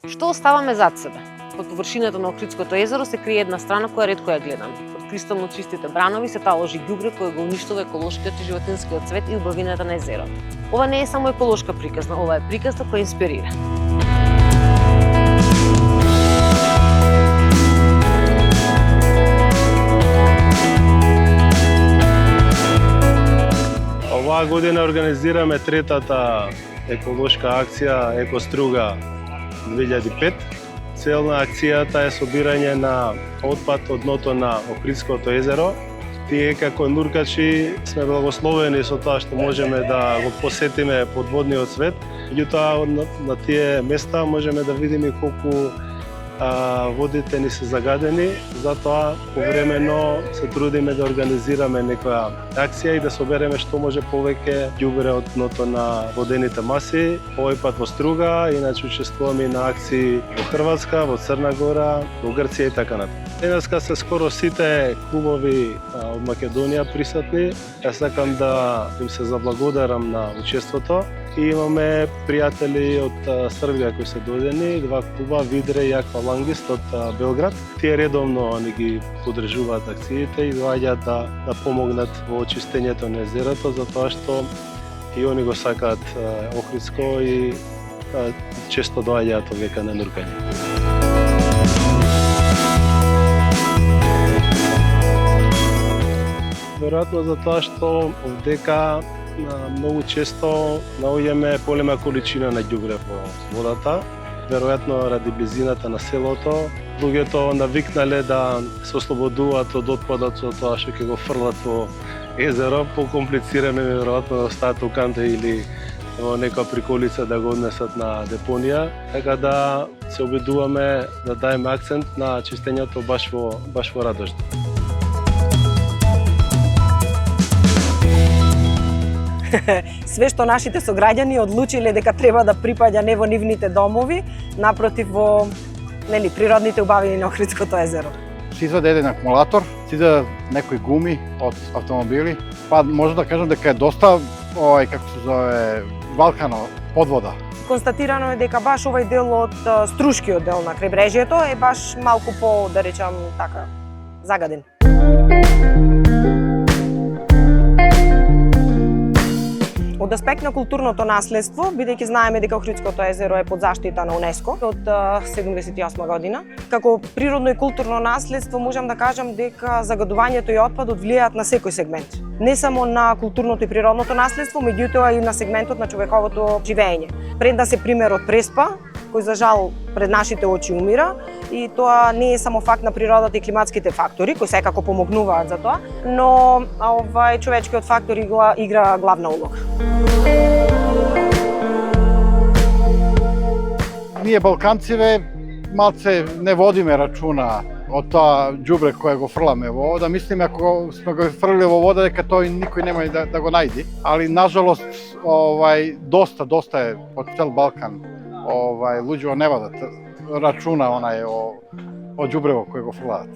Што оставаме зад себе? Под површината на Охридското езеро се крие една страна која ретко ја гледам. Под кристално чистите бранови се таложи ѓубре кое го уништува еколошкиот и животинскиот свет и убавината на езерото. Ова не е само еколошка приказна, ова е приказна која инспирира. Оваа година организираме третата еколошка акција Екоструга 2005. Цел на акцијата е собирање на отпад од дното на Охридското езеро. Тие како нуркачи сме благословени со тоа што можеме да го посетиме подводниот свет. Меѓутоа на тие места можеме да видиме колку водите ни се загадени, затоа повремено се трудиме да организираме некоја акција и да собереме што може повеќе ѓубре од дното на водените маси. Овој пат во Струга, иначе учествуваме и на акции во Хрватска, во Црна Гора, во Грција и така натаму. Денеска се скоро сите клубови од Македонија присутни. Јас сакам да им се заблагодарам на учеството. И имаме пријатели од Србија кои се дојдени, два клуба, Видре и Аквалангист од Белград. Тие редовно ни ги поддржуваат акциите и доаѓаат да помогнат во очистењето на езерото, затоа што и они го сакаат Охридско и често доаѓаат овека на нуркање. Веројатно затоа што овдека многу често наоѓаме голема количина на ѓубре во водата, веројатно ради близината на селото. Луѓето навикнале да се ослободуваат од отпадот со тоа што ќе го фрлат во езеро, покомплицирано е веројатно да остават у канта или во некоја приколица да го однесат на депонија, така да се обидуваме да даеме акцент на чистењето баш во Радожна. Све што нашите сограѓани одлучиле дека треба да припаѓа не во нивните домови, напротив во природните убавини на Охридското езеро. Се изваде еден акумулатор, се изваде некои гуми од автомобили, па може да кажам дека е доста како се зове Балкано подвода. Констатирано е дека баш овај дел од струшкиот дел на крајбрежјето е баш малку по, да речам така, загаден. Од аспект на културното наследство, бидејќи знаеме дека Охридското езеро е под заштита на УНЕСКО од 78 година, како природно и културно наследство можам да кажам дека загадувањето и отпадот влијаат на секој сегмент. Не само на културното и природното наследство, меѓутоа и на сегментот на човековото живење. Пред да се примерот Преспа, кој за жал пред нашите очи умира, и тоа не е само факт на природата и климатските фактори, кои секако помогнуваат за тоа, но човечкиот фактор игра главна улога. Ние балканциве малце не водиме рачуна од тоа ѓубре кое го фрламе во вода. Мислиме ако сме го фрлили во вода дека тој никој нема да го најди, али нажалост доста е од цел Балкан луѓе не водат рачуна од ѓубрево кое го фрлаат.